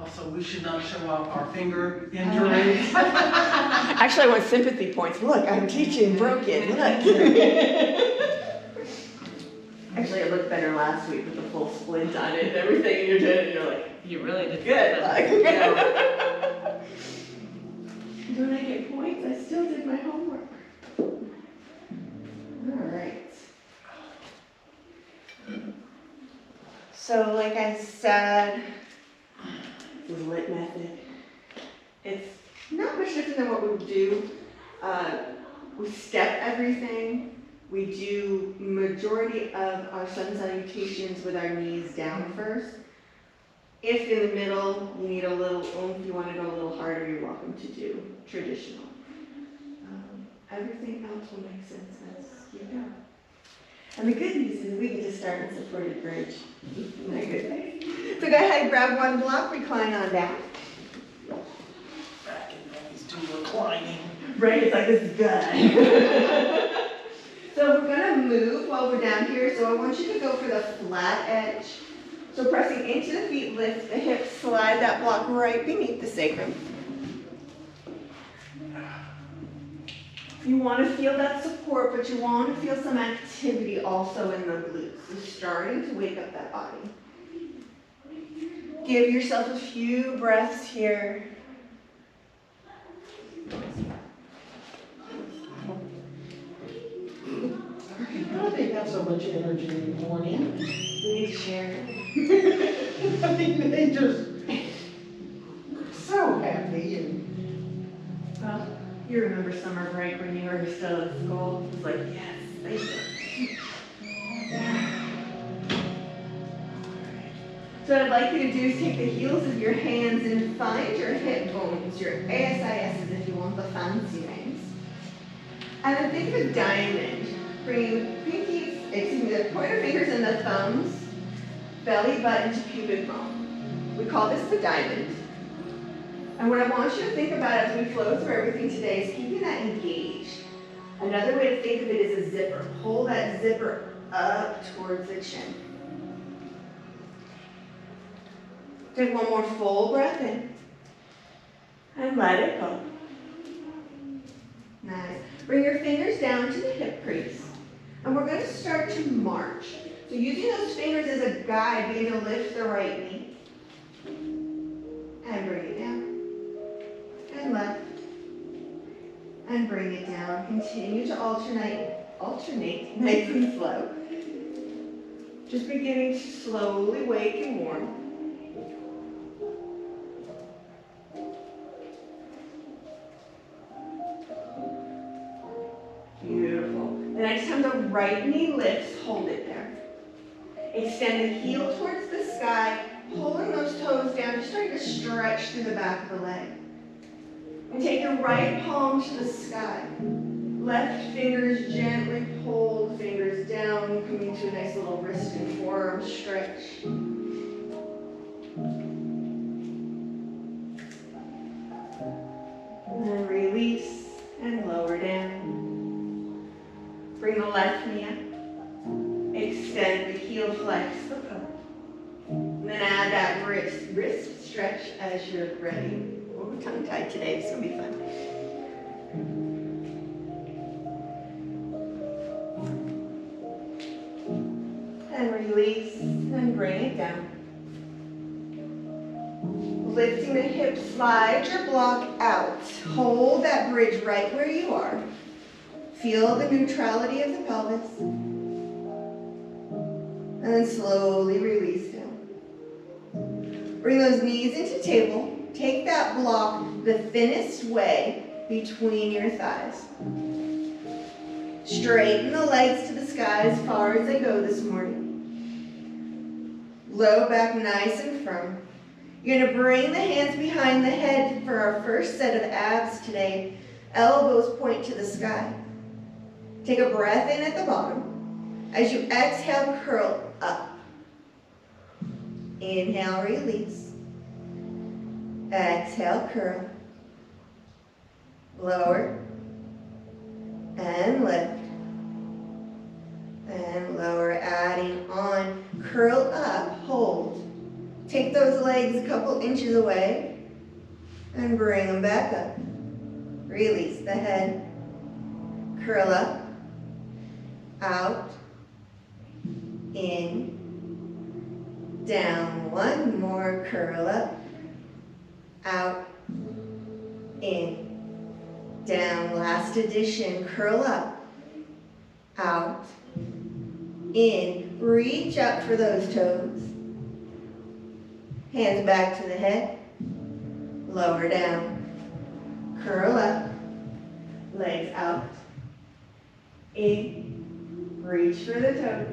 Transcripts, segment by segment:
Also, we should not show off our finger injuries. Actually, I want sympathy points. Look, I'm teaching broken. Look. Actually, it looked better last week with the full splint on it and everything, and you're doing it, and you're like, You really did good. that. Don't I get points? I still did my homework. All right. So, like I said, the LYT method. It's not much different than what we would do. We step everything. We do majority of our sun salutations with our knees down first. If in the middle you need a little oomph, you want to go a little harder, you're welcome to do traditional. Everything else will make sense as you go. And the good news is we get to start in supported bridge. Isn't that good? So go ahead, grab one block, recline on down. Back in these two reclining. Right, it's like this is good. So we're gonna move while we're down here. So I want you to go for the flat edge. So pressing into the feet, lift the hips, slide that block right beneath the sacrum. You want to feel that support, but you want to feel some activity also in the glutes. You're starting to wake up that body. Give yourself a few breaths here. How do they have so much energy in the morning? We need to share. I mean, they just so happy and Well, you remember summer break when you were still at school? It's like, yes, thank you. So what I'd like you to do is take the heels of your hands and find your hip bones, your ASISs if you want the fancy names. And then think of a diamond. Bring the pointer fingers and the thumbs, belly button to pubic bone. We call this the diamond. And what I want you to think about as we flow through everything today is keeping that engaged. Another way to think of it is a zipper. Pull that zipper up towards the chin. Take one more full breath in. And let it go. Nice. Bring your fingers down to the hip crease. And we're going to start to march. So using those fingers as a guide, begin to lift the right knee. And bring it down. And left. And bring it down. Continue to alternate, nice and slow. Just beginning to slowly wake and warm. Beautiful. The next time the right knee lifts, hold it there. Extend the heel towards the sky, pulling those toes down, just starting to stretch through the back of the leg. And take your right palm to the sky. Left fingers gently pull the fingers down, coming to a nice little wrist and forearm stretch. And then release and lower down. Bring the left knee up. Extend the heel, flex the toe. And then add that wrist stretch as you're ready. Oh, we're tongue-tied today, it's going to be fun. And release and bring it down. Lifting the hips, slide your block out. Hold that bridge right where you are. Feel the neutrality of the pelvis. And then slowly release down. Bring those knees into table. Take that block the thinnest way between your thighs. Straighten the legs to the sky as far as they go this morning. Low back nice and firm. You're going to bring the hands behind the head for our first set of abs today. Elbows point to the sky. Take a breath in at the bottom. As you exhale, curl up. Inhale, release. Exhale, curl. Lower. And lift. And lower, adding on. Curl up, hold. Take those legs a couple inches away and bring them back up. Release the head. Curl up, out, in, down. One more. Curl up, out, in, down. Last addition. Curl up, out, in. Reach up for those toes. Hands back to the head. Lower down. Curl up. Legs out. In. Reach for the toes.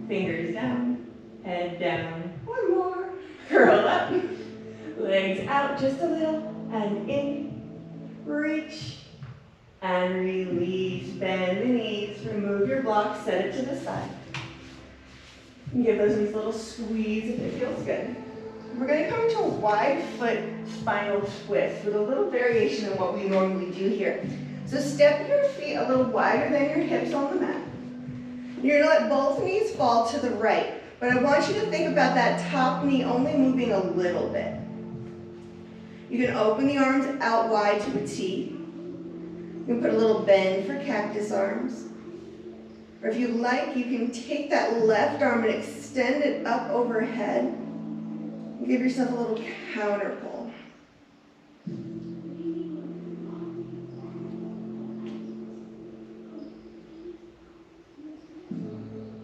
Fingers down. Head down. One more. Curl up. Legs out just a little. And in. Reach. And release. Bend the knees. Remove your block. Set it to the side. And give those knees a little squeeze if it feels good. We're going to come to a wide foot spinal twist with a little variation in what we normally do here. So step your feet a little wider than your hips on the mat. You're going to let both knees fall to the right, but I want you to think about that top knee only moving a little bit. You can open the arms out wide to a T. You can put a little bend for cactus arms. Or if you like, you can take that left arm and extend it up overhead. Give yourself a little counter pull.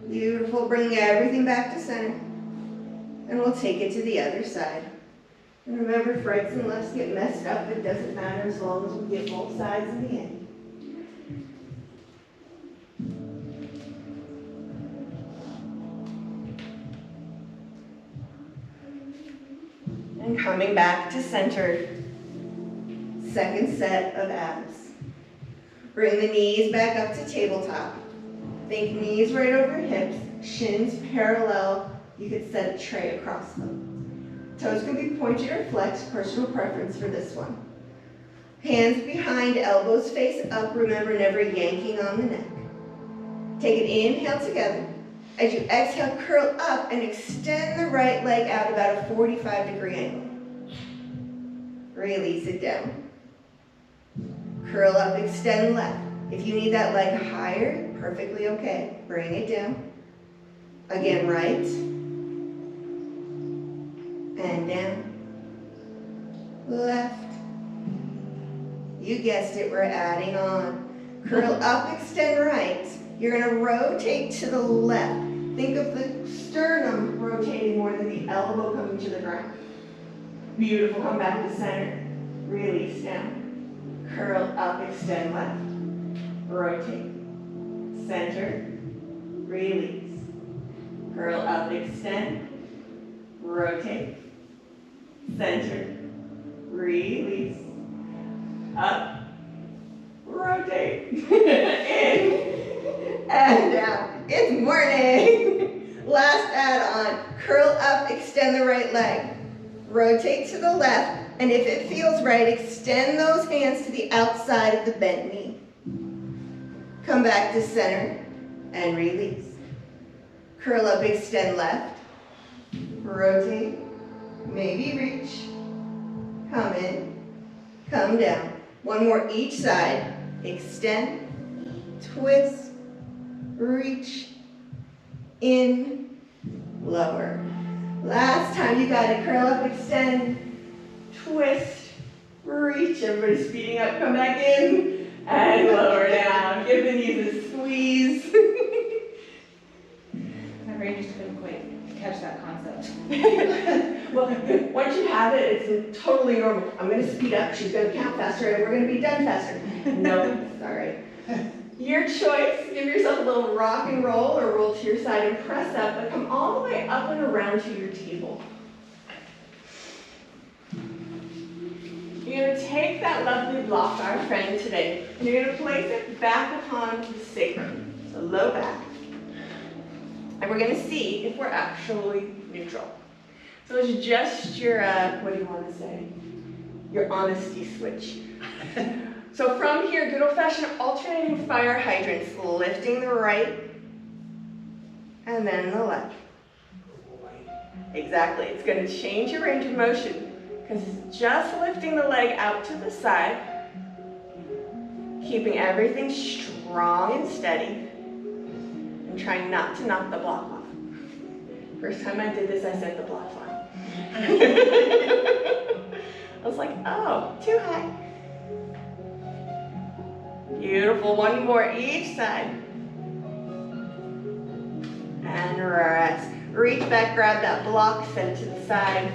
Beautiful. Bring everything back to center. And we'll take it to the other side. And remember, if rights and lefts get messed up, it doesn't matter as long as we get both sides in the end. And coming back to center. Second set of abs. Bring the knees back up to tabletop. Think knees right over hips, shins parallel. You could set a tray across them. Toes can be pointed or flexed, personal preference for this one. Hands behind, elbows face up. Remember, never yanking on the neck. Take an inhale together. As you exhale, curl up and extend the right leg out about a 45-degree angle. Release it down. Curl up, extend left. If you need that leg higher, perfectly okay. Bring it down. Again, right. And down. Left. You guessed it, we're adding on. Curl up, extend right. You're going to rotate to the left. Think of the sternum rotating more than the elbow coming to the ground. Beautiful. Come back to center. Release down. Curl up, extend left. Rotate. Center. Release. Curl up, extend. Rotate. Center. Release. Up. Rotate. In. And down. It's morning. Last add-on. Curl up, extend the right leg. Rotate to the left, and if it feels right, extend those hands to the outside of the bent knee. Come back to center and release. Curl up, extend left. Rotate. Maybe reach. Come in. Come down. One more each side. Extend. Twist. Reach, in, lower. Last time, you got it. Curl up, extend, twist, reach. Everybody speeding up, come back in, and lower down. Give the knees a squeeze. My brain just couldn't quite catch that concept. Well, once you have it, it's totally normal. I'm going to speed up. She's going to count faster, and we're going to be done faster. No, sorry. Your choice. Give yourself a little rock and roll or roll to your side and press up, but come all the way up and around to your table. You're going to take that lovely block, our friend today, and you're going to place it back upon the sacrum, so low back. And we're going to see if we're actually neutral. So it's just your, what do you want to say? Your honesty switch. So from here, good old-fashioned alternating fire hydrants, lifting the right and then the left. Exactly, it's going to change your range of motion because it's just lifting the leg out to the side, keeping everything strong and steady, and trying not to knock the block off. First time I did this, I set the block flat. I was like, oh, too high. Beautiful, one more each side. And rest. Reach back, grab that block, set it to the side.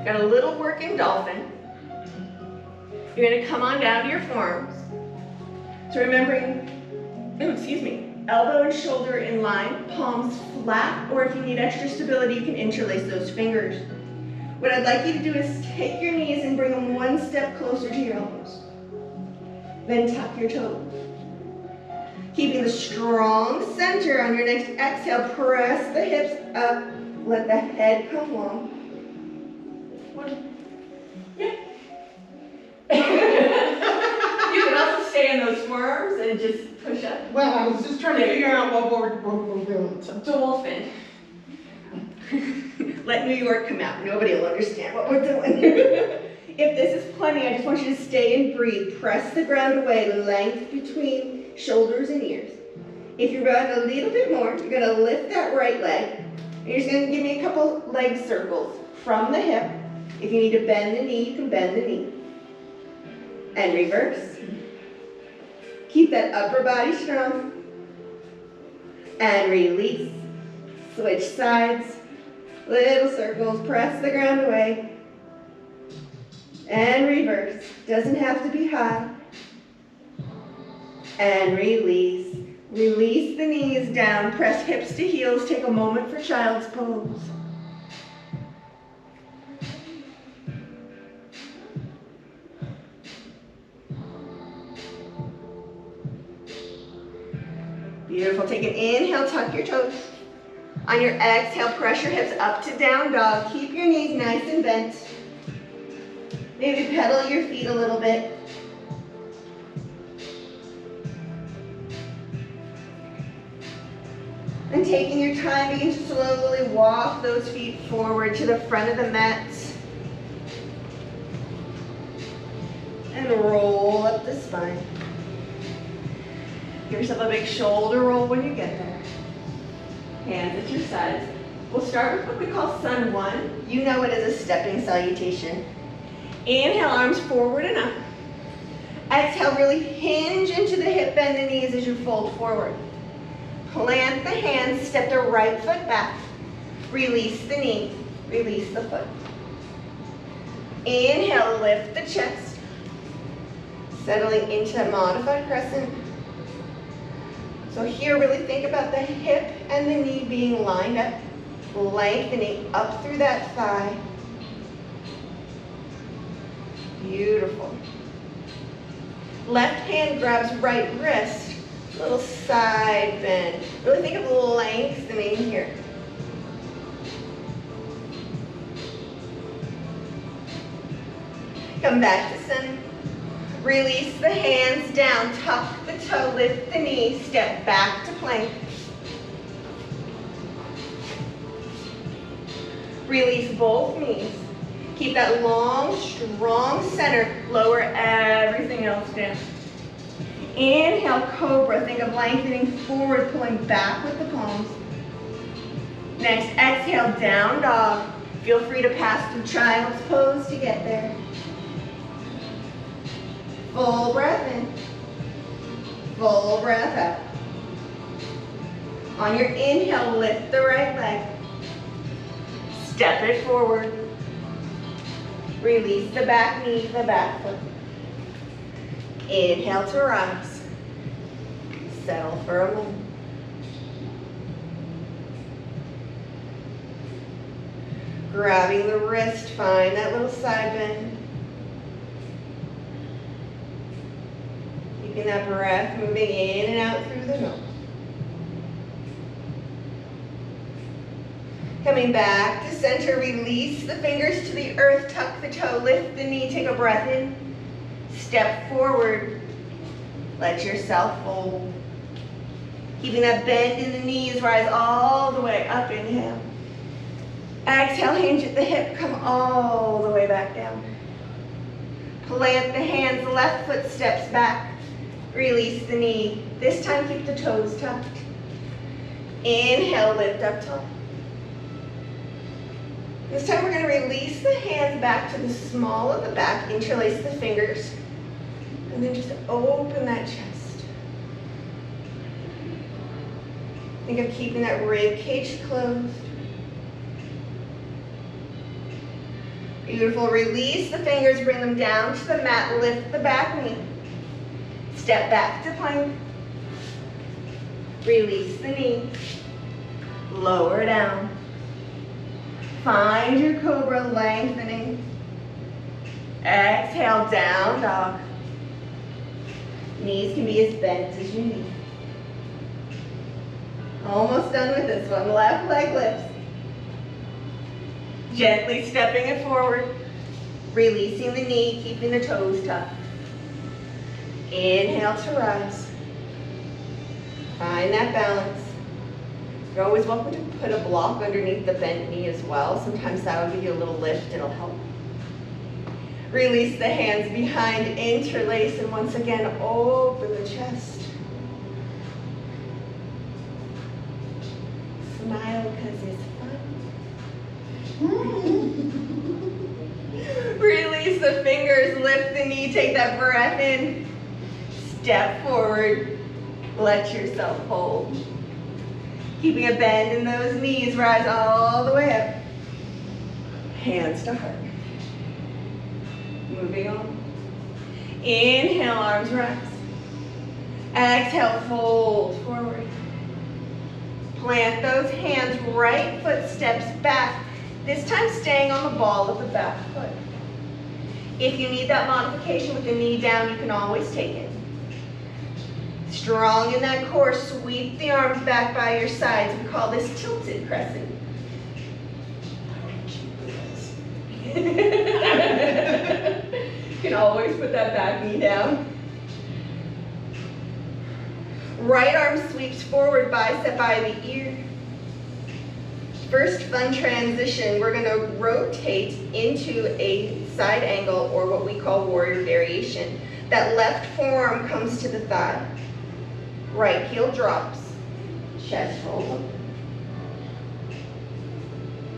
Got a little working dolphin. You're gonna come on down to your forearms. So remembering, elbow and shoulder in line, palms flat, or if you need extra stability, you can interlace those fingers. What I'd like you to do is take your knees and bring them one step closer to your elbows. Then tuck your toes. Keeping the strong center on your next exhale, press the hips up, let the head come long. Yeah. You can also stay in those forearms and just push up. Well, I was just trying to figure out what we're doing. So. Dolphin. Let New York come out. Nobody will understand what we're doing. If this is plenty, I just want you to stay and breathe. Press the ground away, length between shoulders and ears. If you're going a little bit more, you're going to lift that right leg. And you're just going to give me a couple leg circles from the hip. If you need to bend the knee, you can bend the knee. And reverse. Keep that upper body strong. And release. Switch sides. Little circles. Press the ground away. And reverse. Doesn't have to be high. And release. Release the knees down. Press hips to heels. Take a moment for child's pose. Beautiful. Take an inhale, tuck your toes. On your exhale, press your hips up to down dog. Keep your knees nice and bent. Maybe pedal your feet a little bit. And taking your time, begin to slowly walk those feet forward to the front of the mat. And roll up the spine. Give yourself a big shoulder roll when you get there. Hands at your sides. We'll start with what we call Sun 1. You know it as a stepping salutation. Inhale, arms forward and up. Exhale, really hinge into the hip, bend the knees as you fold forward. Plant the hands, step the right foot back. Release the knee, release the foot. Inhale, lift the chest. Settling into a modified crescent. So here, really think about the hip and the knee being lined up, lengthening up through that thigh. Beautiful. Left hand grabs right wrist, little side bend. Really think of lengthening here. Come back to center. Release the hands down, tuck the toe, lift the knee, step back to plank. Release both knees. Keep that long, strong center, lower everything else down. Inhale, cobra, think of lengthening forward, pulling back with the palms. Next, exhale, down dog. Feel free to pass through child's pose to get there. Full breath in, full breath out. On your inhale, lift the right leg. Step it forward. Release the back knee, the back foot. Inhale to rise. Settle for a moment. Grabbing the wrist, find that little side bend. Keeping that breath moving in and out through the nose. Coming back to center, release the fingers to the earth, tuck the toe, lift the knee, take a breath in. Step forward, let yourself fold. Keeping that bend in the knees, rise all the way up, inhale. Exhale, hinge at the hip, come all the way back down. Plant the hands, left foot steps back. Release the knee. This time keep the toes tucked. Inhale, lift up tall. This time we're going to release the hands back to the small of the back, interlace the fingers, and then just open that chest. Think of keeping that rib cage closed. Beautiful. Release the fingers, bring them down to the mat, lift the back knee. Step back to plank. Release the knee. Lower down. Find your cobra, lengthening. Exhale, down dog. Knees can be as bent as you need. Almost done with this one. Left leg lifts. Gently stepping it forward. Releasing the knee, keeping the toes tucked. Inhale to rise. Find that balance. You're always welcome to put a block underneath the bent knee as well. Sometimes that will give you a little lift. It'll help. Release the hands behind, interlace, and once again, open the chest. Smile because it's fun. Release the fingers, lift the knee, take that breath in. Step forward, let yourself hold. Keeping a bend in those knees, rise all the way up. Hands to heart. Moving on. Inhale, arms rise. Exhale, fold forward. Plant those hands, right foot steps back. This time staying on the ball of the back foot. If you need that modification with the knee down, you can always take it. Strong in that core, sweep the arms back by your sides. We call this tilted crescent. You can always put that back knee down. Right arm sweeps forward, bicep by the ear. First fun transition, we're going to rotate into a side angle, or what we call warrior variation. That left forearm comes to the thigh. Right heel drops. Chest rolls up.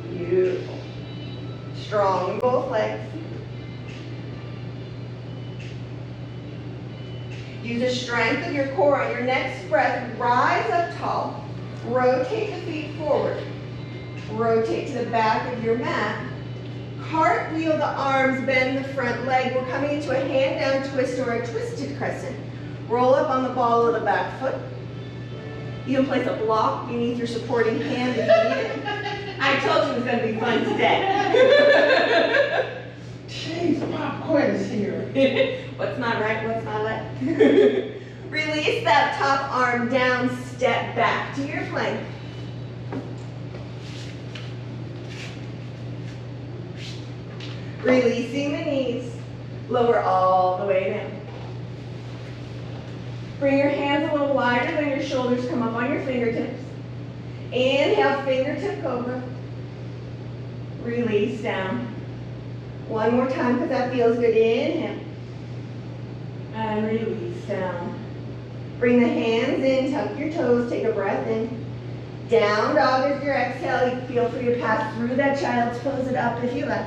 Beautiful. Strong in both legs. Use the strength of your core. On your next breath, rise up tall. Rotate the feet forward. Rotate to the back of your mat. Cartwheel the arms, bend the front leg. We're coming into a hand down twist or a twisted crescent. Roll up on the ball of the back foot. You can place a block beneath your supporting hand if you need it. I told you it was going to be fun today. Jeez, pop quiz here. What's not right, what's not left? Release that top arm down, step back to your plank. Releasing the knees, lower all the way down. Bring your hands a little wider than your shoulders, come up on your fingertips. Inhale, fingertip cobra. Release down. One more time because that feels good. Inhale. And release down. Bring the hands in, tuck your toes, take a breath in. Down dog is your exhale. You feel free to pass through that child's pose it up if you like.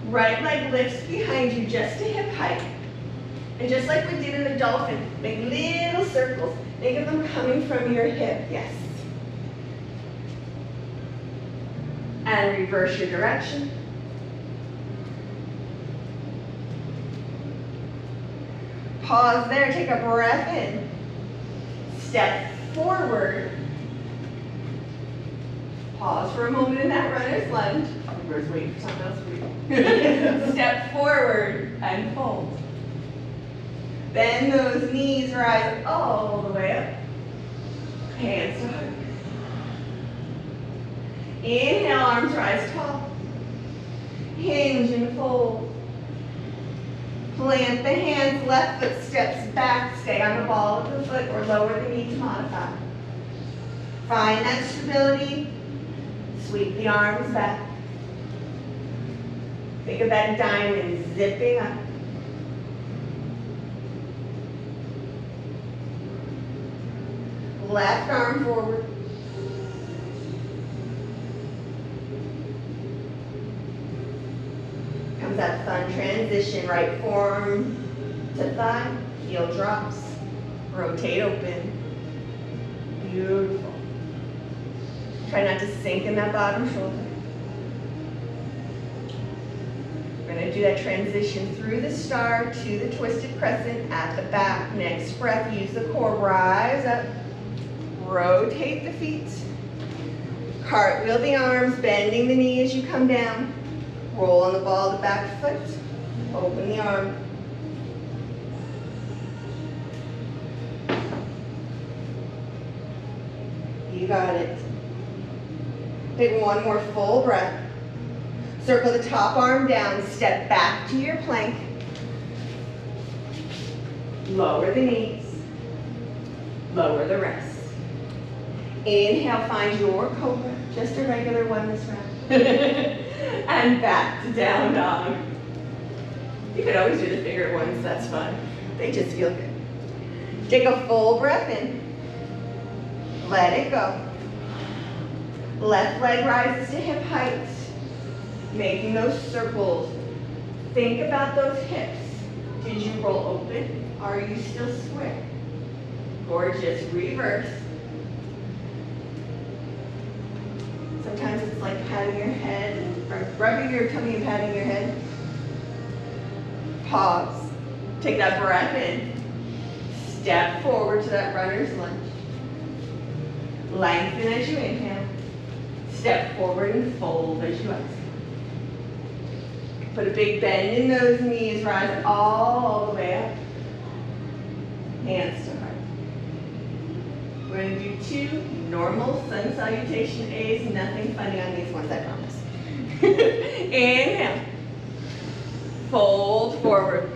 Right leg lifts behind you just to hip height. And just like we did in the dolphin, make little circles. Think of them coming from your hip, yes. And reverse your direction. Pause there, take a breath in. Step forward. Pause for a moment in that runner's lunge. Everybody's waiting for something else for you. Step forward and fold. Bend those knees, rise all the way up. Hands to heart. Inhale, arms rise tall. Hinge and fold. Plant the hands, left foot steps back, stay on the ball of the foot or lower the knee to modify. Find that stability, sweep the arms back. Think of that diamond zipping up. Left arm forward. Comes that fun transition, right forearm to thigh, heel drops, rotate open. Beautiful. Try not to sink in that bottom shoulder. We're going to do that transition through the star to the twisted crescent at the back. Next breath, use the core, rise up, rotate the feet, cartwheel the arms, bending the knee as you come down. Roll on the ball of the back foot, open the arm. You got it. Take one more full breath. Circle the top arm down, step back to your plank. Lower the knees, lower the wrists. Inhale, find your cobra, just a regular one this round. And back to down dog. You could always do the figure ones, that's fun. They just feel good. Take a full breath in. Let it go. Left leg rises to hip height. Making those circles. Think about those hips. Did you roll open? Are you still square? Gorgeous. Reverse. Sometimes it's like patting your head, or rubbing your tummy and patting your head. Pause. Take that breath in. Step forward to that runner's lunge. Lengthen as you inhale. Step forward and fold as you exhale. Put a big bend in those knees. Rise all the way up. Hands to heart. We're going to do 2 normal sun salutation A's. Nothing funny on these ones, I promise. Inhale. Fold forward.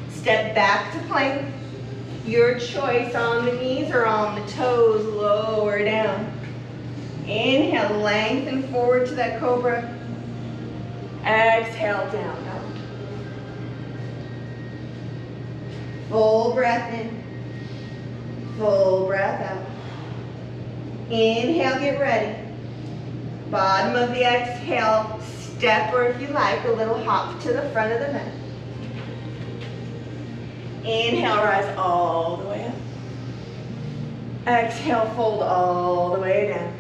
Step back to plank. Your choice on the knees or on the toes. Lower down. Inhale, lengthen forward to that cobra. Exhale, down dog. Full breath in. Full breath out. Inhale, get ready. Bottom of the exhale, step, or if you like, a little hop to the front of the mat. Inhale, rise all the way up. Exhale, fold all the way down.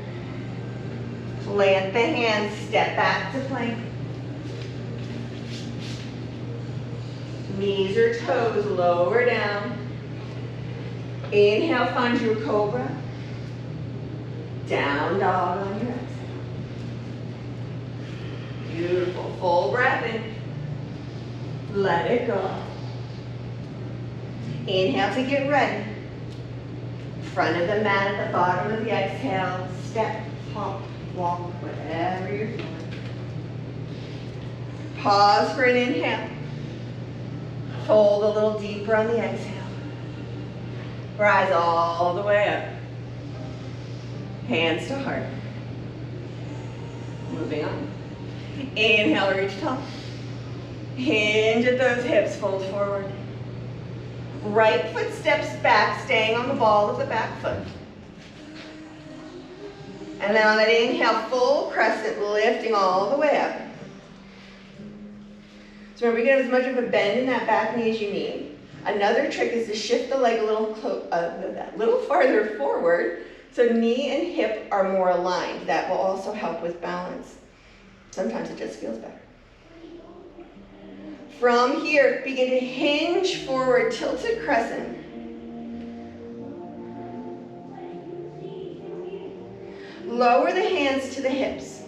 Plant the hands, step back to plank. Knees or toes lower down. Inhale, find your cobra. Down dog on your exhale. Beautiful. Full breath in. Let it go. Inhale to get ready. Front of the mat at the bottom of the exhale. Step, hop, walk, whatever you're doing. Pause for an inhale. Fold a little deeper on the exhale. Rise all the way up. Hands to heart. Moving on. Inhale, reach tall. Hinge at those hips, fold forward. Right foot steps back, staying on the ball of the back foot. And then on that inhale, full crescent, lifting all the way up. So remember, you can have as much of a bend in that back knee as you need. Another trick is to shift the leg a little farther forward so knee and hip are more aligned. That will also help with balance. Sometimes it just feels better. From here, begin to hinge forward, tilted crescent. Lower the hands to the hips.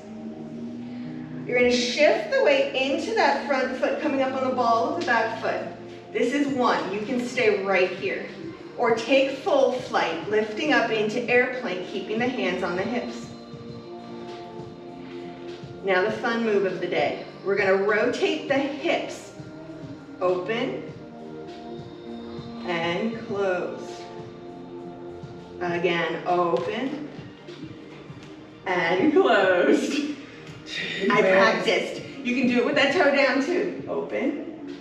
You're going to shift the weight into that front foot, coming up on the ball of the back foot. This is 1. You can stay right here. Or take full flight, lifting up into airplane, keeping the hands on the hips. Now the fun move of the day. We're going to rotate the hips Open and close. Again, open and closed. I practiced. You can do it with that toe down too. Open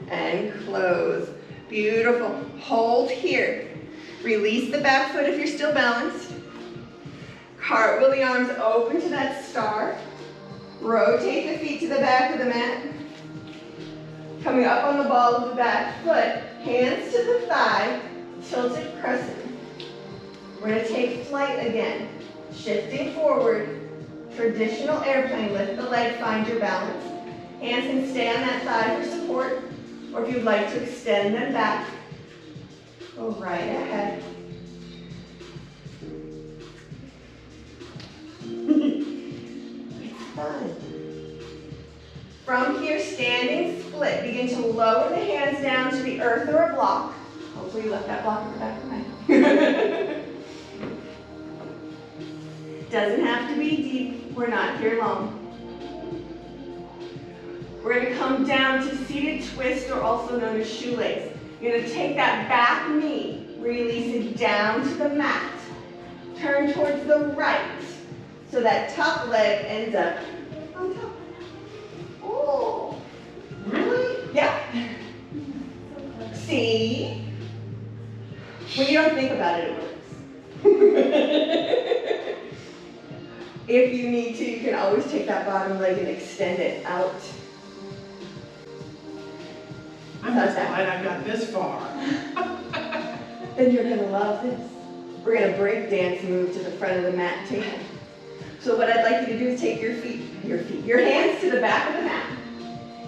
and close. Beautiful. Hold here. Release the back foot if you're still balanced. Cartwheel the arms open to that star. Rotate the feet to the back of the mat. Coming up on the ball of the back foot, hands to the thigh, tilted crescent. We're going to take flight again. Shifting forward, traditional airplane, lift the leg, find your balance. Hands can stay on that thigh for support, or if you'd like to extend them back, go right ahead. It's fun. From here, standing split, begin to lower the hands down to the earth or a block. Hopefully you left that block in the back of the mat. Doesn't have to be deep. We're not here long. We're going to come down to seated twist, or also known as shoelace. You're going to take that back knee, release it down to the mat. Turn towards the right, so that top leg ends up on top. Oh, really? Yeah. See? When you don't think about it, it works. If you need to, you can always take that bottom leg and extend it out. I'm just glad I got this far. Then you're gonna love this. We're gonna break dance move to the front of the mat table. So what I'd like you to do is take your hands to the back of the mat.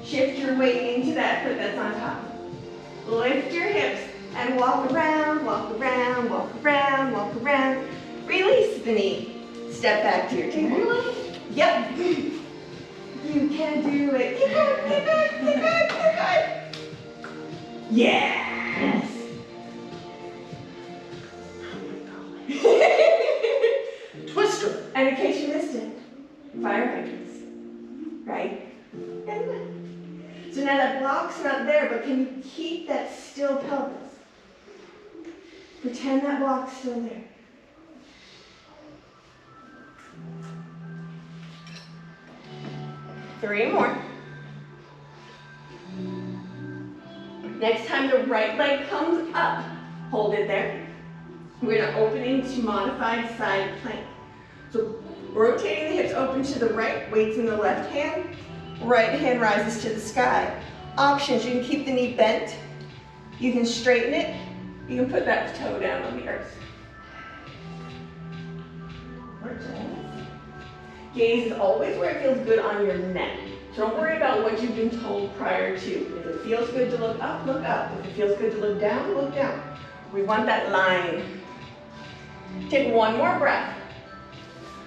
Shift your weight into that foot that's on top. Lift your hips and walk around, walk around, walk around, walk around. Release the knee. Step back to your table. Really? Yep. You can do it. Keep going, keep going, keep going, keep going. Yes. Twister. And in case you missed it, fire hydrants. Right? And left. So now that block's not there, but can you keep that still pelvis? Pretend that block's still there. Three more. Next time the right leg comes up, hold it there. We're going to open into modified side plank. So rotating the hips open to the right, weights in the left hand. Right hand rises to the sky. Options, you can keep the knee bent. You can straighten it. You can put that toe down on the earth. Gaze is always where it feels good on your neck. So don't worry about what you've been told prior to. If it feels good to look up, look up. If it feels good to look down, look down. We want that line. Take one more breath.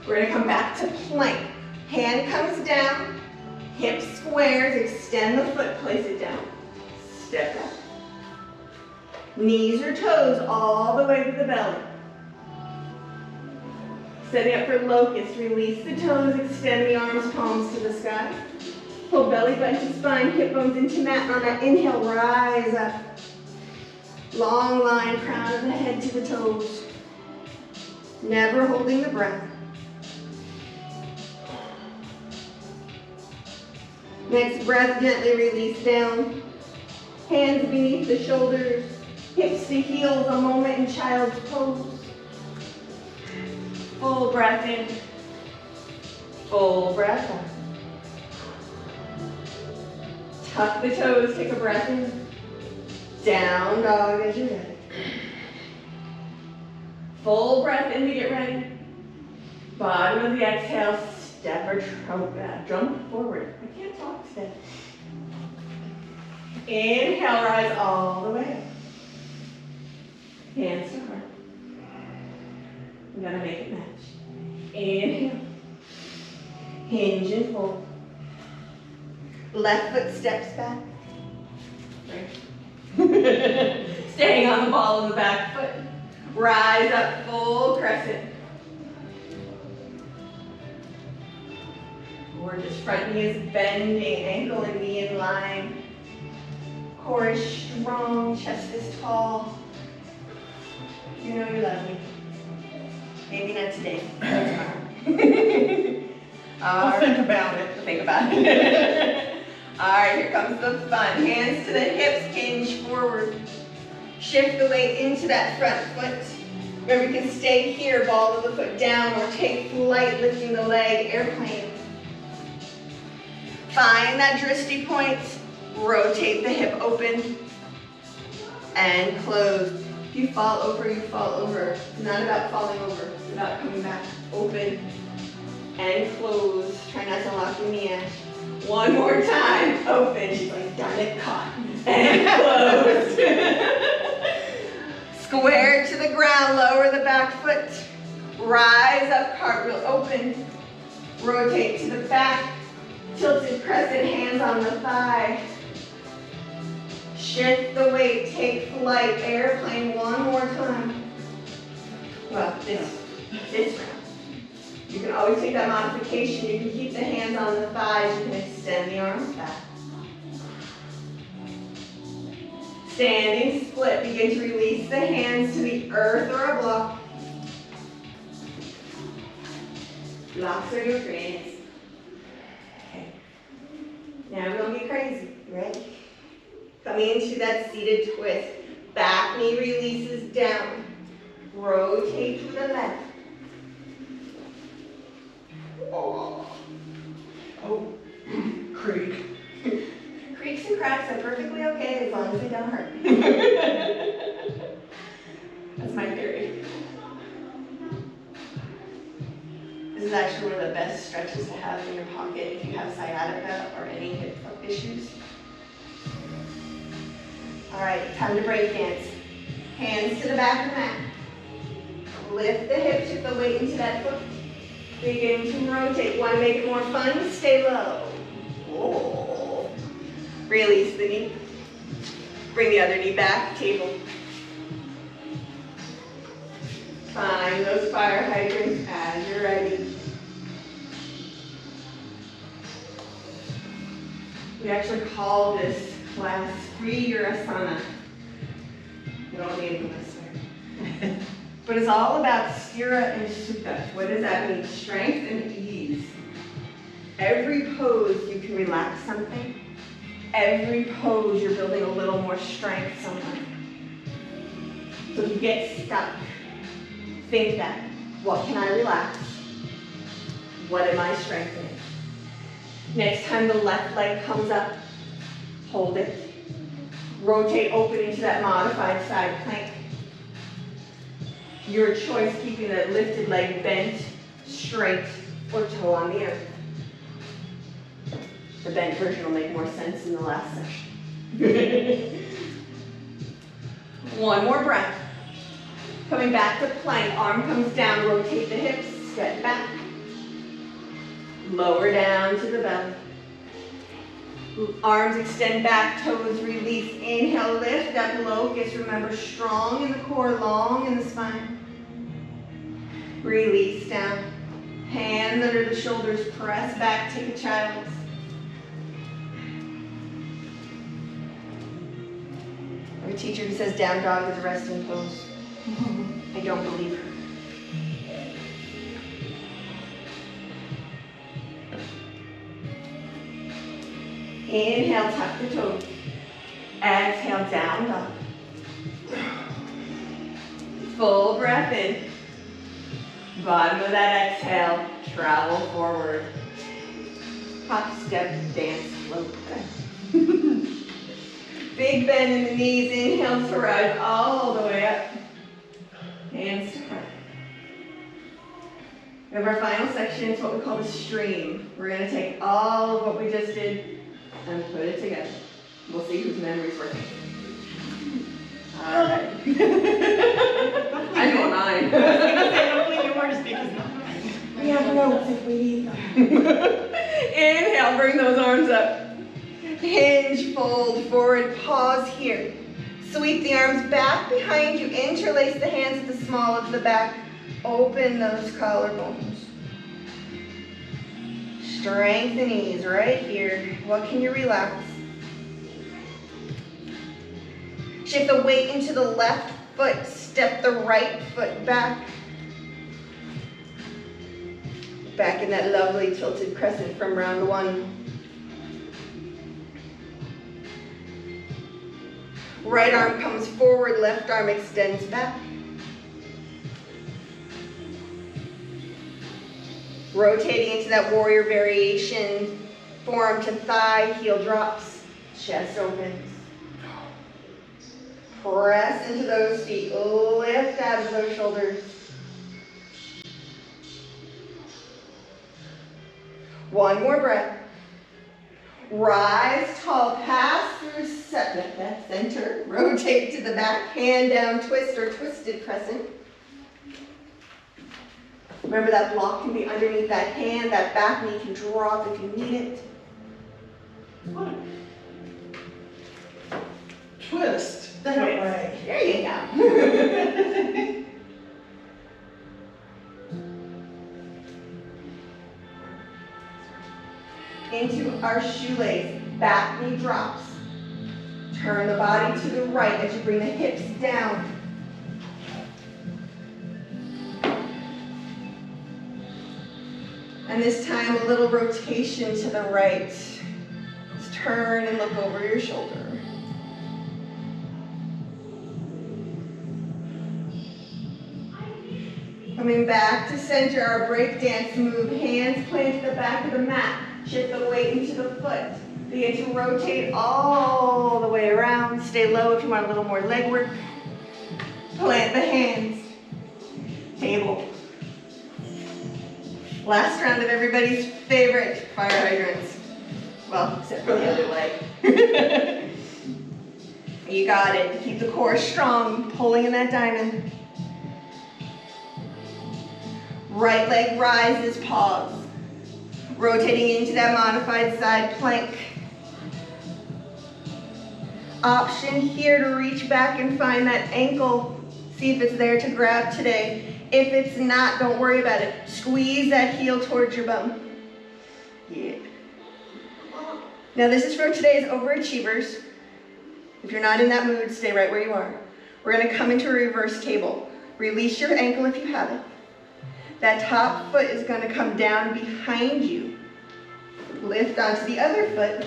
We're going to come back to plank. Hand comes down, hip squares, extend the foot, place it down. Step back. Knees or toes all the way to the belly. Setting up for locust, release the toes, extend the arms, palms to the sky. Pull belly button to spine, hip bones into mat. On that inhale, rise up. Long line, crown of the head to the toes. Never holding the breath. Next breath, gently release down. Hands beneath the shoulders, hips to heels, a moment in child's pose. Full breath in, full breath out. Tuck the toes, take a breath in. Down dog as you're ready. Full breath in to get ready. Bottom of the exhale, step or jump forward. I can't talk today. Inhale, rise all the way up. Hands to heart. We gotta make it match. Inhale. Hinge and fold. Left foot steps back. Right. Staying on the ball of the back foot. Rise up, full crescent. Gorgeous. Front knee is bending, ankle and knee in line. Core is strong, chest is tall. You know you love me. Maybe not today, but tomorrow. I'll think about it. Think about it. All right, here comes the fun. Hands to the hips, hinge forward. Shift the weight into that front foot. Remember, you can stay here, ball of the foot down, or take flight, lifting the leg, airplane. Find that dristy point. Rotate the hip open and close. If you fall over, you fall over. It's not about falling over. It's about coming back. Open and close. Try not to lock your knee in. One more time. Open. She's like, darn it, caught. And closed. Square to the ground. Lower the back foot. Rise up, cartwheel open. Rotate to the back. Tilted crescent, hands on the thigh. Shift the weight, take flight, airplane one more time. Well, this round. You can always take that modification. You can keep the hands on the thighs. You can extend the arms back. Standing split. Begin to release the hands to the earth or a block. Blocks are your friends. Okay. Now we're going to get crazy. You ready? Coming into that seated twist. Back knee releases down. Rotate to the left. Oh. Oh, creak. Creaks and cracks are perfectly okay as long as they don't hurt. That's my theory. This is actually one of the best stretches to have in your pocket if you have sciatica or any hip issues. All right, time to break dance. Hands to the back of the mat. Lift the hips, shift the weight into that foot. Begin to rotate. Want to make it more fun? Stay low. Oh. Release the knee. Bring the other knee back, table. Find those fire hydrants as you're ready. We actually call this class Free Your Asana. We don't need it this way. But it's all about stira and sukha. What does that mean? Strength and ease. Every pose you can relax something. Every pose you're building a little more strength somewhere. So if you get stuck, think that. What can I relax? What am I strengthening? Next time the left leg comes up, hold it. Rotate open into that modified side plank. Your choice, keeping that lifted leg bent, straight, or toe on the earth. The bent version will make more sense in the last section. One more breath. Coming back to plank, arm comes down, rotate the hips, step back. Lower down to the belly. Arms extend back, toes release. Inhale, lift, that locust. Remember, strong in the core, long in the spine. Release down. Hands under the shoulders, press back, take a child's. Our teacher who says down dog is a resting pose. I don't believe her. Inhale, tuck the toes. Exhale, down dog. Full breath in. Bottom of that exhale, travel forward. Hop, step, dance, float. Big bend in the knees. Inhale to rise all the way up. Hands to front. We have our final section. It's what we call the stream. We're going to take all of what we just did and put it together. We'll see whose memory's working. All right. I know mine. Hopefully yours because not mine. We have notes if we need them. Inhale, bring those arms up. Hinge, fold forward, pause here. Sweep the arms back behind you. Interlace the hands at the small of the back. Open those collarbones. Strength and ease right here. What can you relax? Shift the weight into the left foot, step the right foot back. Back in that lovely tilted crescent from round one. Right arm comes forward, left arm extends back. Rotating into that warrior variation, forearm to thigh, heel drops, chest opens. Press into those feet, lift out of those shoulders. One more breath. Rise tall, pass through center, rotate to the back, hand down, twist or twisted crescent. Remember that block can be underneath that hand, that back knee can drop if you need it. What? Twist. That way. There you go. Into our shoelace, back knee drops. Turn the body to the right as you bring the hips down. And this time a little rotation to the right. Let's turn and look over your shoulder. Coming back to center, our break dance move. Hands plant to the back of the mat. Shift the weight into the foot. Begin to rotate all the way around. Stay low if you want a little more leg work. Plant the hands. Table. Last round of everybody's favorite fire hydrants. Well, except for the other leg. You got it. Keep the core strong, pulling in that diamond. Right leg rises, pause. Rotating into that modified side plank. Option here to reach back and find that ankle. See if it's there to grab today. If it's not, don't worry about it. Squeeze that heel towards your bum. Yeah. Now this is for today's overachievers. If you're not in that mood, stay right where you are. We're gonna come into a reverse table. Release your ankle if you have it. That top foot is gonna come down behind you. Lift onto the other foot.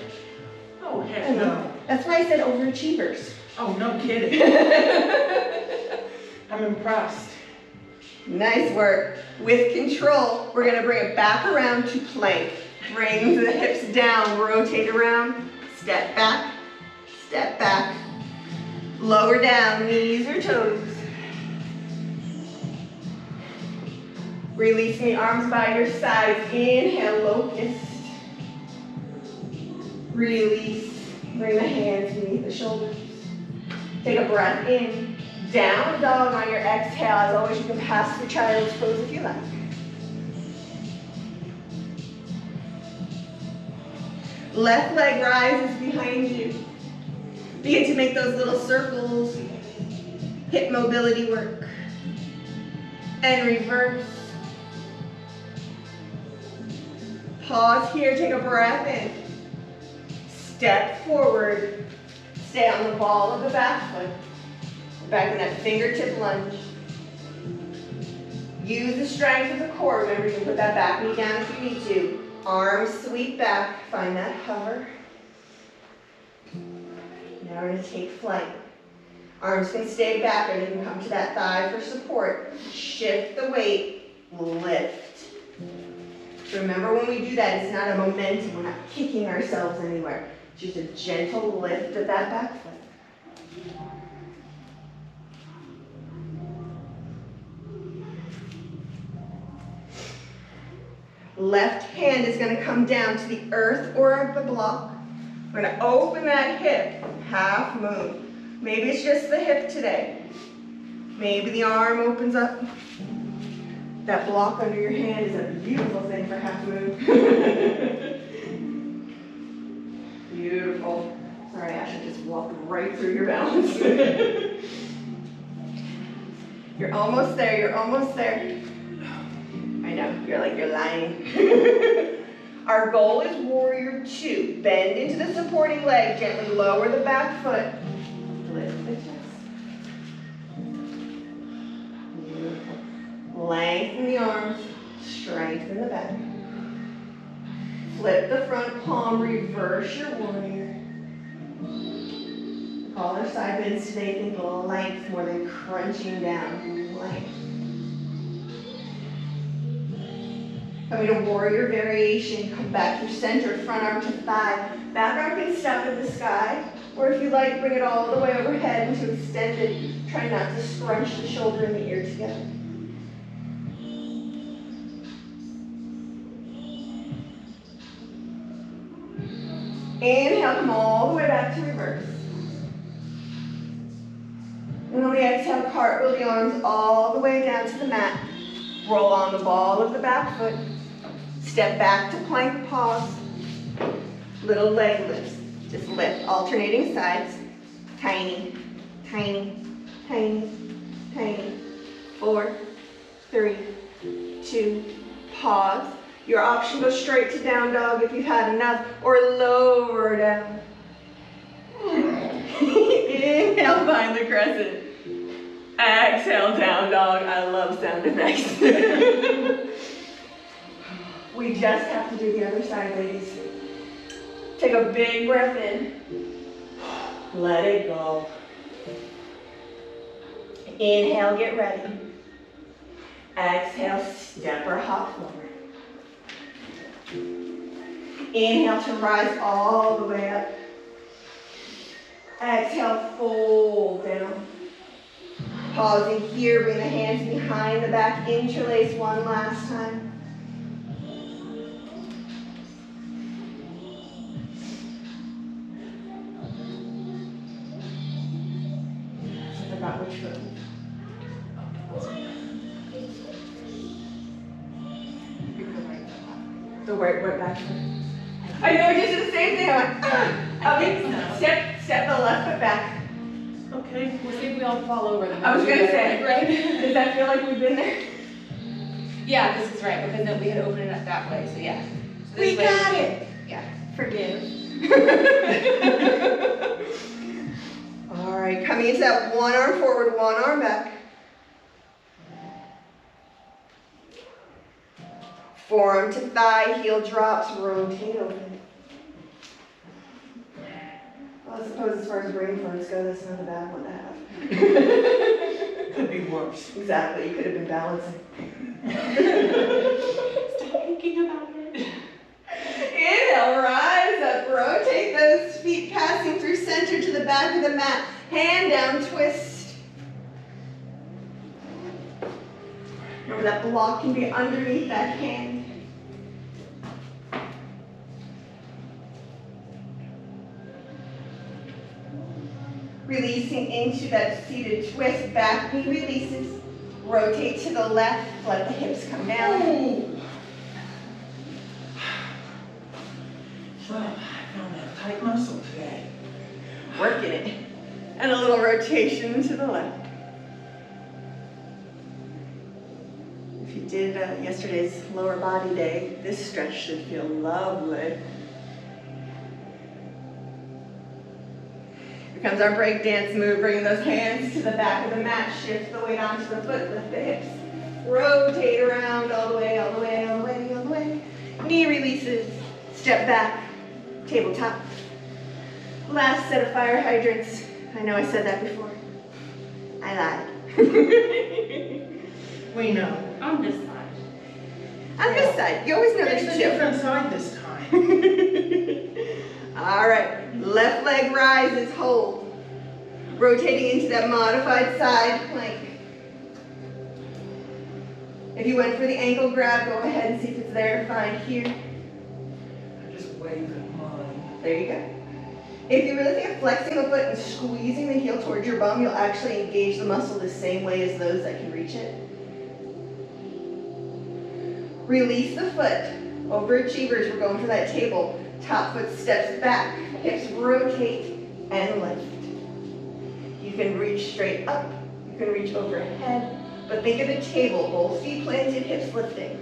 Oh, heck no. That's why I said overachievers. Oh, no kidding. I'm impressed. Nice work. With control, we're gonna bring it back around to plank. Bring the hips down, rotate around, step back, lower down, knees or toes. Releasing the arms by your sides. Inhale, locust. Release. Bring the hands beneath the shoulders. Take a breath in. Down dog on your exhale. As always, you can pass through child's pose if you like. Left leg rises behind you. Begin to make those little circles. Hip mobility work. And reverse. Pause here, take a breath in. Step forward. Stay on the ball of the back foot. Back in that fingertip lunge. Use the strength of the core. Remember, you can put that back knee down if you need to. Arms sweep back. Find that hover. Now we're going to take flight. Arms can stay back or they can come to that thigh for support. Shift the weight. Lift. Remember, when we do that, it's not a momentum. We're not kicking ourselves anywhere. It's just a gentle lift of that back foot. Left hand is going to come down to the earth or the block. We're going to open that hip, half moon. Maybe it's just the hip today. Maybe the arm opens up. That block under your hand is a beautiful thing for half moon. Beautiful. Sorry, Ashley just walked right through your balance. You're almost there, you're almost there. I know, you're like, you're lying. Our goal is warrior two. Bend into the supporting leg, gently lower the back foot. Lift the chest. Lengthen the arms, strengthen the back. Flip the front palm, reverse your warrior. Call our side bends today, think length more than crunching down. Length. Coming to warrior variation, come back through center, front arm to thigh. Back arm can stop at the sky, or if you like, bring it all the way overhead into extended. Try not to scrunch the shoulder and the ear together. Inhale, come all the way back to reverse. And on the exhale, cartwheel the arms all the way down to the mat. Roll on the ball of the back foot. Step back to plank pause. Little leg lifts. Just lift, alternating sides. Tiny, tiny, tiny, tiny. 4, 3, 2, pause. Your option, go straight to down dog if you've had enough, or lower down. Inhale, find the crescent. Exhale, down dog. I love sound effects. We just have to do the other side, ladies. Take a big breath in. Let it go. Inhale, get ready. Exhale, step or hop forward. Inhale to rise all the way up. Exhale, fold down. Pausing here, bring the hands behind the back, interlace one last time. I forgot which foot. The right back foot. I know, I just did the same thing. I went, okay, step the left foot back. Okay, we'll see if we all fall over them. I was gonna say, right? Does that feel like we've been there? Yeah, this is right, because then we had opened it up that way, so yeah. So We this way- got it. Yeah. Forgive. All right, coming into that one arm forward, one arm back. Forearm to thigh, heel drops, rotate open. Well, I suppose as far as brain farts go, that's not a bad one to have. Could be worse. Exactly, you could have been balancing. Stop thinking about it. Inhale, rise up, rotate those feet, passing through center to the back of the mat. Hand down, twist. Remember that block can be underneath that hand. Releasing into that seated twist, back knee releases. Rotate to the left, let the hips come down. Ooh. So, I found that tight muscle today. Working it. And a little rotation to the left. If you did yesterday's lower body day, this stretch should feel lovely. Here comes our break dance move, bringing those hands to the back of the mat, shift the weight onto the foot, lift the hips. Rotate around all the way, all the way, all the way, all the way. Knee releases, step back, tabletop. Last set of fire hydrants. I know I said that before. I lied. We know. On this side. On this side, you always know there's It's a two. different side this time. All right, left leg rises, hold. Rotating into that modified side plank. If you went for the ankle grab, go ahead and see if it's there to find here. I just wave at mine. There you go. If you really think of flexing the foot and squeezing the heel towards your bum, you'll actually engage the muscle the same way as those that can reach it. Release the foot. Overachievers, we're going for that table. Top foot steps back, hips rotate and lift. You can reach straight up, you can reach overhead, but think of the table, both feet planted, hips lifting.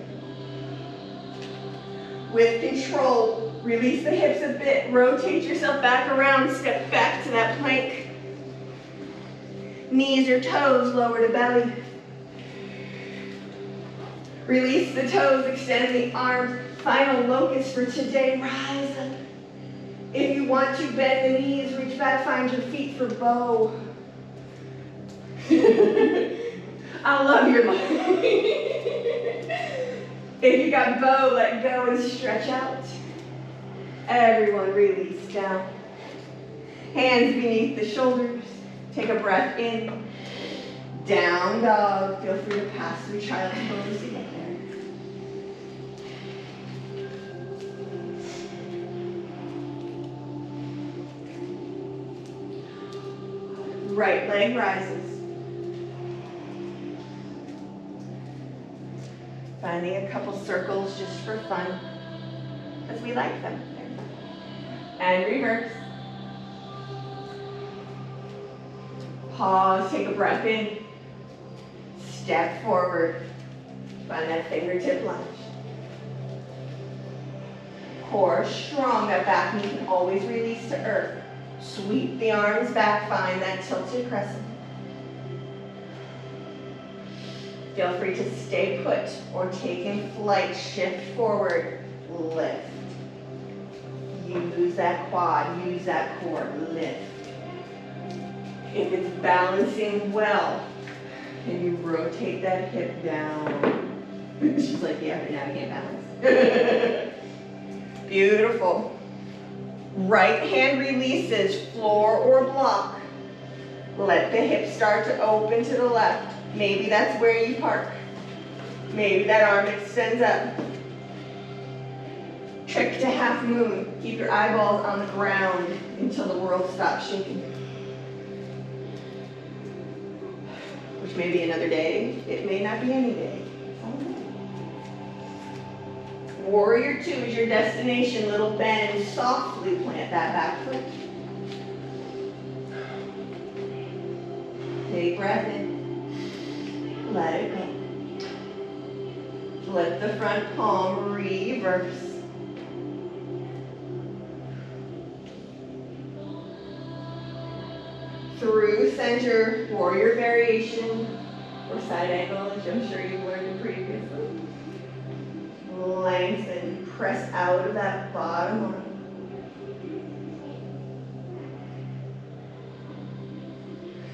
With control, release the hips a bit, rotate yourself back around, step back to that plank. Knees or toes lower to belly. Release the toes, extend the arms. Final locust for today, rise up. If you want to, bend the knees, reach back, find your feet for bow. I love your life. If you got bow, let go and stretch out. Everyone release down. Hands beneath the shoulders. Take a breath in. Down dog. Feel free to pass through child's pose to get there. Right leg rises. Finding a couple circles just for fun, as we like them. And reverse. Pause, take a breath in. Step forward. Find that fingertip lunge. Core strong, that back knee can always release to earth. Sweep the arms back, find that tilted crescent. Feel free to stay put or take in flight, shift forward, lift. Use that quad, use that core, lift. If it's balancing well, can you rotate that hip down? She's like, yeah, but now I can't balance. Beautiful. Right hand releases, floor or block. Let the hip start to open to the left. Maybe that's where you park. Maybe that arm extends up. Trick to half moon. Keep your eyeballs on the ground until the world stops shaking. Which may be another day. It may not be any day. Warrior 2 is your destination. Little bend. Softly plant that back foot. Take breath in. Let it go. Flip the front palm. Reverse. Through center. Warrior variation. Or side angle, which I'm sure you've learned in previously. Lengthen, press out of that bottom arm.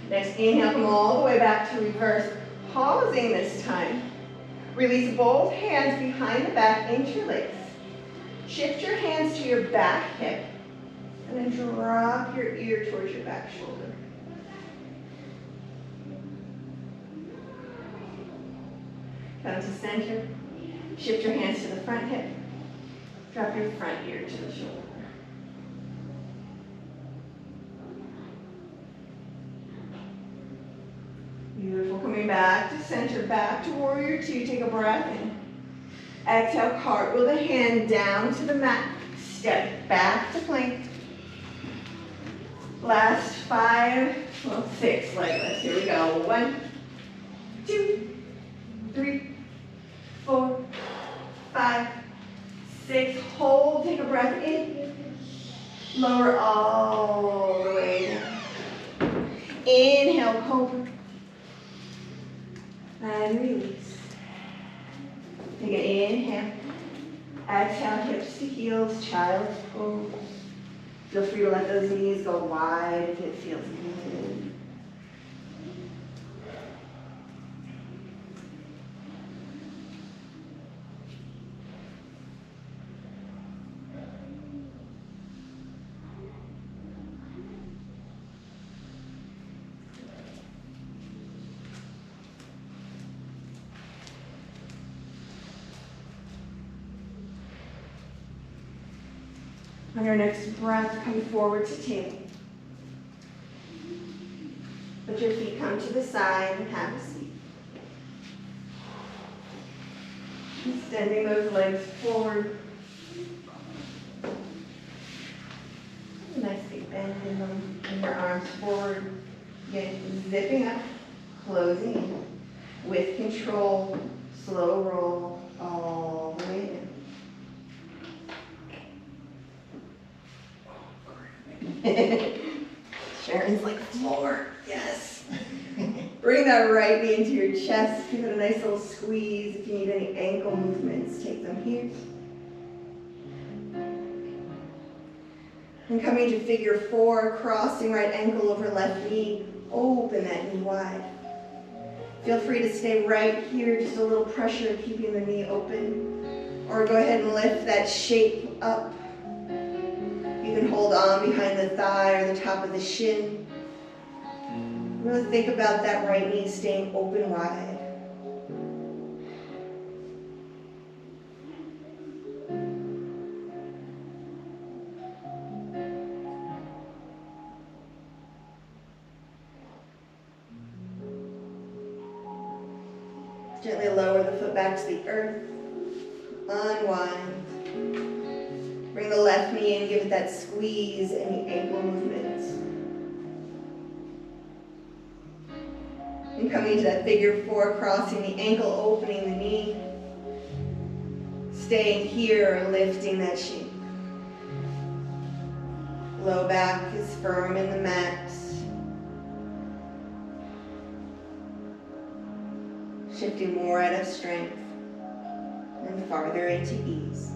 Next inhale, come all the way back to reverse. Pausing this time. Release both hands behind the back, interlace. Shift your hands to your back hip, and then drop your ear towards your back shoulder. Come to center. Shift your hands to the front hip. Drop your front ear to the shoulder. Beautiful. Coming back to center, back to warrior 2. Take a breath in. Exhale, cartwheel the hand down to the mat. Step back to plank. Last 6 leg lifts. Here we go. 1, 2, 3, 4, 5, 6. Hold. Take a breath in. Lower all the way down. Inhale, cobra. And release. Take an inhale. Exhale, hips to heels, child's pose. Feel free to let those knees go wide if it feels good. On your next breath, come forward to table. Let your feet come to the side and have a seat. Extending those legs forward. Nice big bend in them, and your arms forward. Again, zipping up, closing in. With control, slow roll all the way in. Sharon's like, floor, yes. Bring that right knee into your chest. Give it a nice little squeeze. If you need any ankle movements, take them here. And coming to figure 4, crossing right ankle over left knee. Open that knee wide. Feel free to stay right here, just a little pressure keeping the knee open. Or go ahead and lift that shape up. You can hold on behind the thigh or the top of the shin. Really think about that right knee staying open wide. Gently lower the foot back to the earth. Unwind. Bring the left knee in, give it that squeeze, any ankle movements. And coming to that figure 4, crossing the ankle, opening the knee. Staying here, lifting that shape. Low back is firm in the mat. Shifting more out of strength and farther into ease.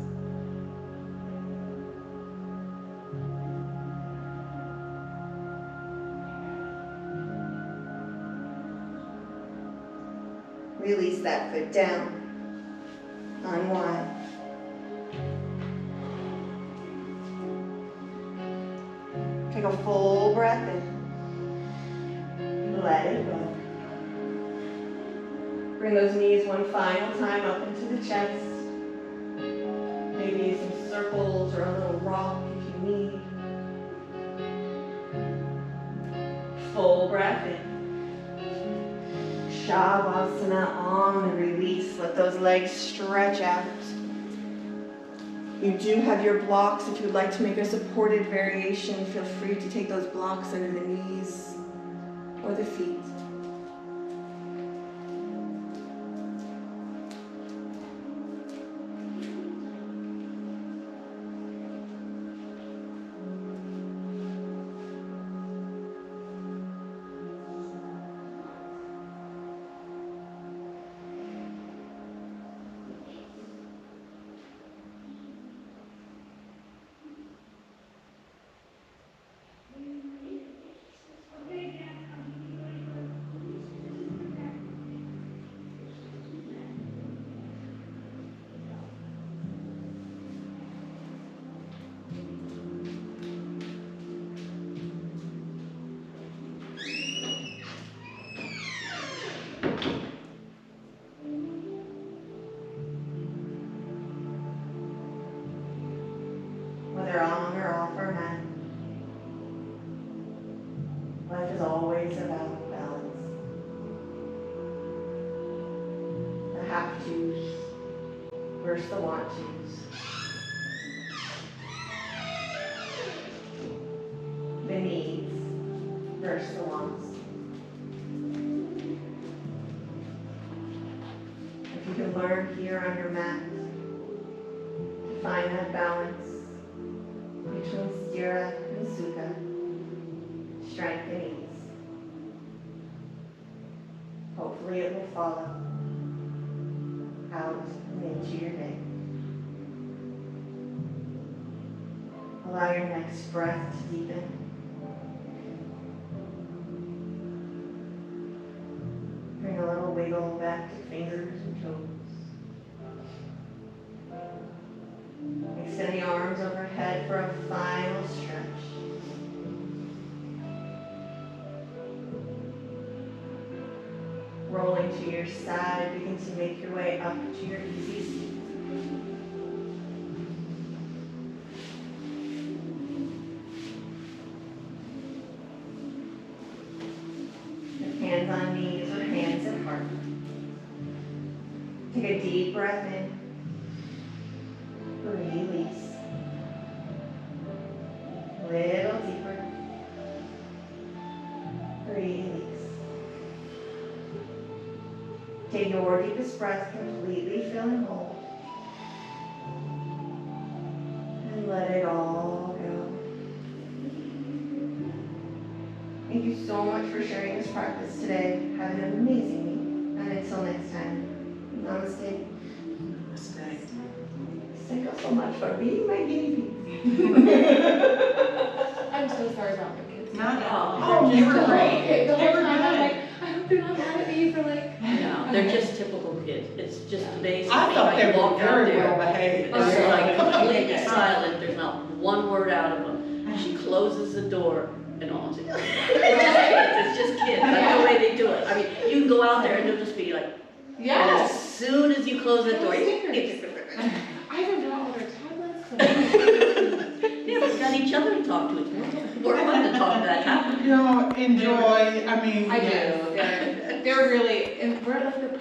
Release that foot down. Unwind. Take a full breath in. Let it go. Bring those knees one final time up into the chest. Maybe some circles or a little rock if you need. Full breath in. Shavasana on the release. Let those legs stretch out. You do have your blocks. If you'd like to make a supported variation, feel free to take those blocks under the knees or the feet. Whether on or off our mat, life is always about balance. The have-tos versus the want-tos. The needs versus the wants. If you can learn here on your mat to find that balance between Sthira and Sukha, strength and ease. Hopefully it will follow out and into your day. Allow your next breath to deepen. Bring a little wiggle back to fingers and toes. Extend the arms overhead for a final stretch. Rolling to your side, begin to make your way up to your easy seat. With hands on knees or hands at heart. Take a deep breath in. Release. Little deeper. Release. Take your deepest breath, completely filling whole. And let it all go. Thank you so much for sharing this practice today. Have an amazing week. And until next time, namaste. Thank you so much for being my guinea pig. I'm so sorry about my kids. Not at all. Oh, They you were were great. Okay, the They whole were time I'm good. like, I hope they're not mad at me for like. No, they're just typical kids. It's just amazing. I thought they Like, were walk out very there, well behaved. It's Yeah. like completely silent. There's not one word out of them. She closes the door and on. It's just kids. It's just kids. That's the way they do it. I mean, you can go out there and they'll just be like, and as Yes. soon as you close the door, I even brought all their tablets. yeah, we've got each other to talk to. It's more fun to talk to that happen. You know, enjoy, I mean. I yes. do. They're really, and we're like the